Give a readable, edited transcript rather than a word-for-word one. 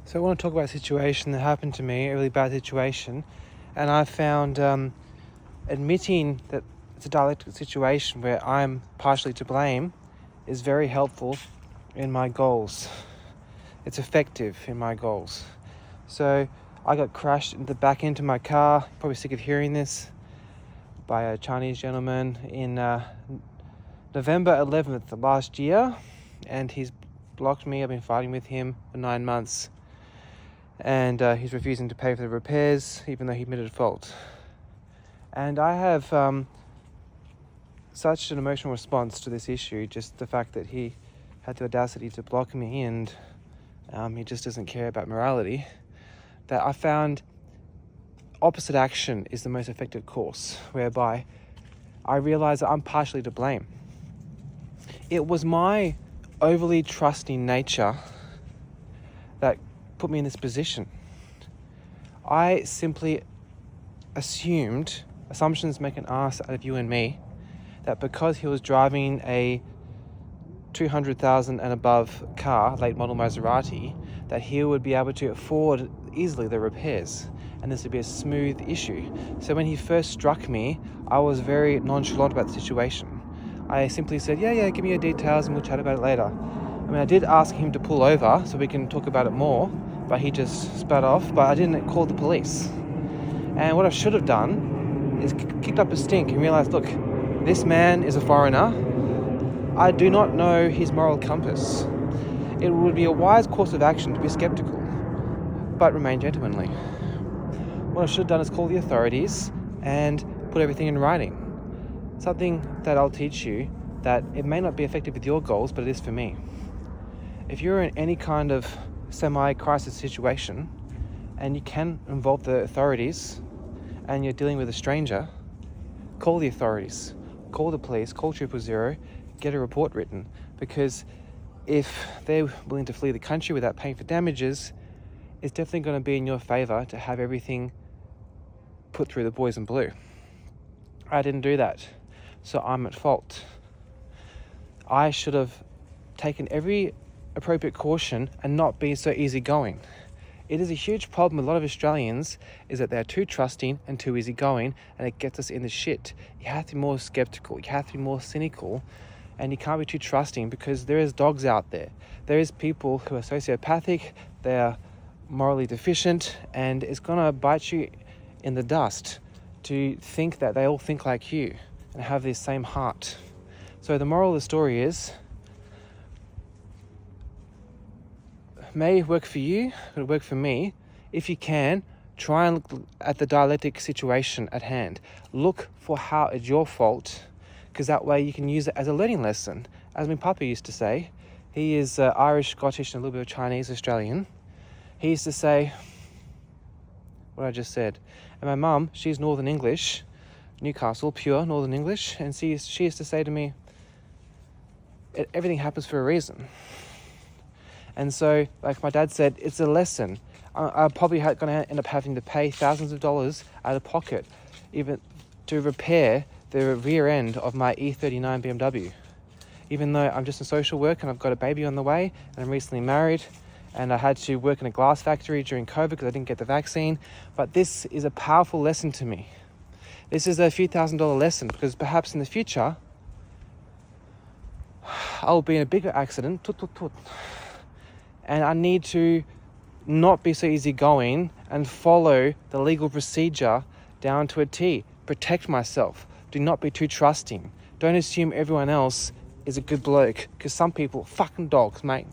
So I want to talk about a situation that happened to me, a really bad situation, and I found admitting that it's a dialectical situation where I'm partially to blame is very helpful in my goals. It's effective in my goals. So I got crashed in the back into my car, probably sick of hearing this, by a Chinese gentleman in November 11th of last year, and he's blocked me. I've been fighting with him for 9 months. And he's refusing to pay for the repairs, even though he admitted fault. And I have such an emotional response to this issue, just the fact that he had the audacity to block me and he just doesn't care about morality, that I found opposite action is the most effective course, whereby I realize that I'm partially to blame. It was my overly trusting nature that put me in this position. I simply assumptions make an ass out of you and me, that because he was driving a 200,000 and above car, late model Maserati, that he would be able to afford easily the repairs, and this would be a smooth issue. So when he first struck me, I was very nonchalant about the situation. I simply said, yeah, give me your details and we'll chat about it later. I did ask him to pull over so we can talk about it more, but he just spat off, but I didn't call the police. And what I should have done is kicked up a stink and realized, look, this man is a foreigner. I do not know his moral compass. It would be a wise course of action to be skeptical, but remain gentlemanly. What I should have done is call the authorities and put everything in writing. Something that I'll teach you, that it may not be effective with your goals, but it is for me. If you're in any kind of semi-crisis situation and you can involve the authorities and you're dealing with a stranger, call the authorities, call the police, call 000, get a report written, because if they're willing to flee the country without paying for damages, it's definitely going to be in your favor to have everything put through the boys in blue. I didn't do that, so I'm at fault. I should have taken every appropriate caution and not be so easygoing. It is a huge problem with a lot of Australians, is that they're too trusting and too easygoing, and it gets us in the shit. You have to be more skeptical, you have to be more cynical, and you can't be too trusting, because there is dogs out there. There is people who are sociopathic, they are morally deficient, and it's gonna bite you in the dust to think that they all think like you and have this same heart. So the moral of the story is, may work for you, it'll work for me. If you can, try and look at the dialectic situation at hand. Look for how it's your fault, because that way you can use it as a learning lesson. As my papa used to say, he is Irish, Scottish, and a little bit of Chinese, Australian. He used to say what I just said. And my mum, she's Northern English, Newcastle, pure Northern English, and she used to say to me, everything happens for a reason. And so, like my dad said, it's a lesson. I'm probably going to end up having to pay thousands of dollars out of pocket, even to repair the rear end of my E39 BMW. Even though I'm just in social work and I've got a baby on the way, and I'm recently married, and I had to work in a glass factory during COVID because I didn't get the vaccine. But this is a powerful lesson to me. This is a few $1,000 lesson, because perhaps in the future, I'll be in a bigger accident, and I need to not be so easygoing and follow the legal procedure down to a T. Protect myself. Do not be too trusting. Don't assume everyone else is a good bloke, because some people are fucking dogs, mate.